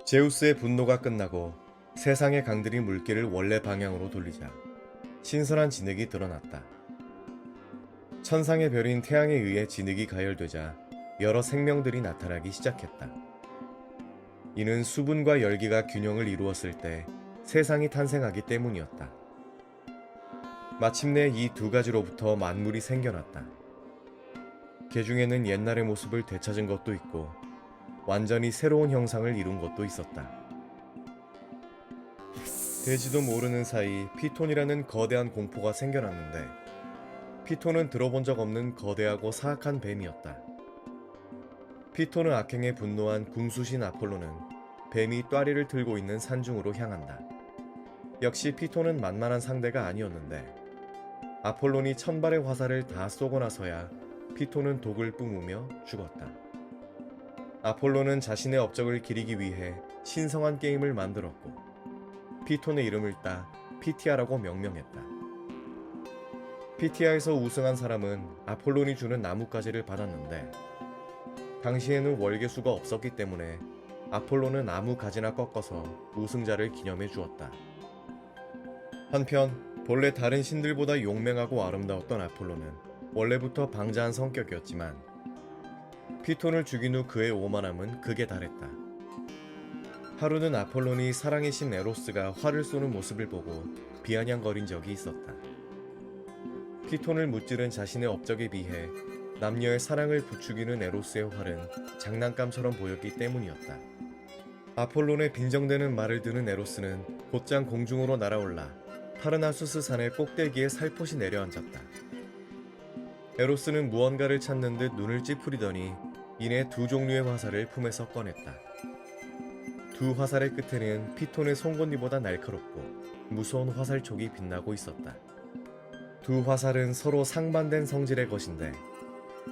제우스의 분노가 끝나고 세상의 강들이 물길을 원래 방향으로 돌리자 신선한 진흙이 드러났다. 천상의 별인 태양에 의해 진흙이 가열되자 여러 생명들이 나타나기 시작했다. 이는 수분과 열기가 균형을 이루었을 때 세상이 탄생하기 때문이었다. 마침내 이 두 가지로부터 만물이 생겨났다. 그 중에는 옛날의 모습을 되찾은 것도 있고 완전히 새로운 형상을 이룬 것도 있었다. 되지도 모르는 사이 피톤이라는 거대한 공포가 생겨났는데 피톤은 들어본 적 없는 거대하고 사악한 뱀이었다. 피톤은 악행에 분노한 궁수신 아폴로는 뱀이 뙤리를 들고 있는 산중으로 향한다. 역시 피톤은 만만한 상대가 아니었는데 아폴론이 1000발의 화살을 다 쏘고 나서야 피톤은 독을 뿜으며 죽었다. 아폴로는 자신의 업적을 기리기 위해 신성한 게임을 만들었고 피톤의 이름을 따 피티아라고 명명했다. 피티아에서 우승한 사람은 아폴론이 주는 나뭇가지를 받았는데 당시에는 월계수가 없었기 때문에 아폴로는 나무 가지나 꺾어서 우승자를 기념해 주었다. 한편 본래 다른 신들보다 용맹하고 아름다웠던 아폴로는 원래부터 방자한 성격이었지만 피톤을 죽인 후 그의 오만함은 극에 달했다. 하루는 아폴론이 사랑의 신 에로스가 활을 쏘는 모습을 보고 비아냥거린 적이 있었다. 피톤을 무찌른 자신의 업적에 비해 남녀의 사랑을 부추기는 에로스의 활은 장난감처럼 보였기 때문이었다. 아폴론의 빈정대는 말을 듣는 에로스는 곧장 공중으로 날아올라 파르나수스 산의 꼭대기에 살포시 내려앉았다. 에로스는 무언가를 찾는 듯 눈을 찌푸리더니 이내 두 종류의 화살을 품에서 꺼냈다. 두 화살의 끝에는 피톤의 송곳니보다 날카롭고 무서운 화살촉이 빛나고 있었다. 두 화살은 서로 상반된 성질의 것인데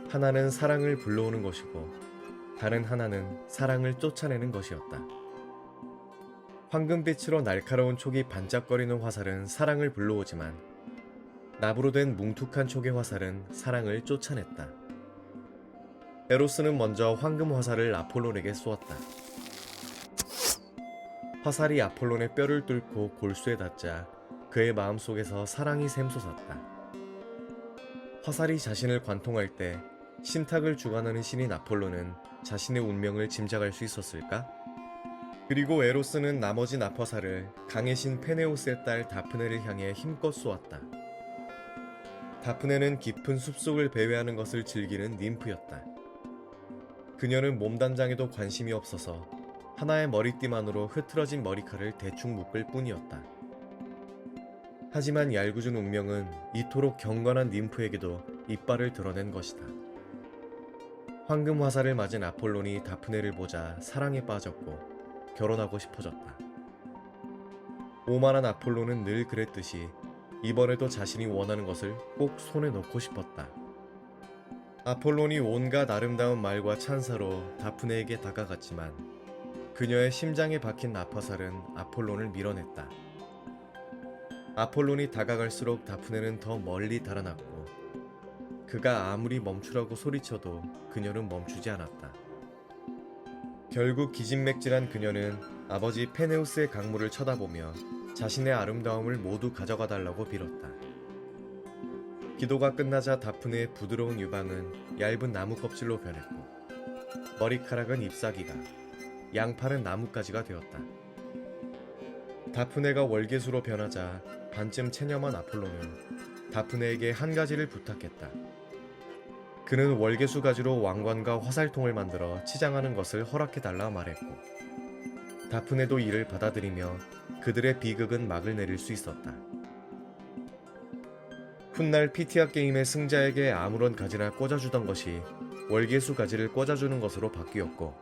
하나는 사랑을 불러오는 것이고 다른 하나는 사랑을 쫓아내는 것이었다. 황금빛으로 날카로운 촉이 반짝거리는 화살은 사랑을 불러오지만 납으로 된 뭉툭한 촉의 화살은 사랑을 쫓아냈다. 에로스는 먼저 황금 화살을 아폴론에게 쏘았다. 화살이 아폴론의 뼈를 뚫고 골수에 닿자 그의 마음속에서 사랑이 샘솟았다. 화살이 자신을 관통할 때 신탁을 주관하는 신인 아폴로는 자신의 운명을 짐작할 수 있었을까? 그리고 에로스는 나머지 납화살을 강의 신 페네우스의 딸 다프네를 향해 힘껏 쏘았다. 다프네는 깊은 숲속을 배회하는 것을 즐기는 ним프였다. 그녀는 몸단장에도 관심이 없어서 하나의 머리띠만으로 흐트러진 머리칼을 대충 묶을 뿐이었다. 하지만 얄궂은 운명은 이토록 경건한 ним프에게도 이빨을 드러낸 것이다. 황금 화살을 맞은 아폴론이 다프네를 보자 사랑에 빠졌고 결혼하고 싶어졌다. 오만한 아폴론은 늘 그랬듯이 이번에도 자신이 원하는 것을 꼭 손에 넣고 싶었다. 아폴론이 온갖 아름다운 말과 찬사로 다프네에게 다가갔지만 그녀의 심장에 박힌 납화살은 아폴론을 밀어냈다. 아폴론이 다가갈수록 다프네는 더 멀리 달아났고 그가 아무리 멈추라고 소리쳐도 그녀는 멈추지 않았다. 결국 기진맥진한 그녀는 아버지 페네우스의 강물을 쳐다보며 자신의 아름다움을 모두 가져가 달라고 빌었다. 기도가 끝나자 다프네의 부드러운 유방은 얇은 나무 껍질로 변했고 머리카락은 잎사귀가, 양팔은 나뭇가지가 되었다. 다프네가 월계수로 변하자 반쯤 체념한 아폴로는 다프네에게 한 가지를 부탁했다. 그는 월계수 가지로 왕관과 화살통을 만들어 치장하는 것을 허락해달라 말했고 다프네도 이를 받아들이며 그들의 비극은 막을 내릴 수 있었다. 훗날 피티아 게임의 승자에게 아무런 가지나 꽂아주던 것이 월계수 가지를 꽂아주는 것으로 바뀌었고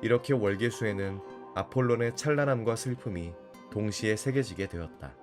이렇게 월계수에는 아폴론의 찬란함과 슬픔이 동시에 새겨지게 되었다.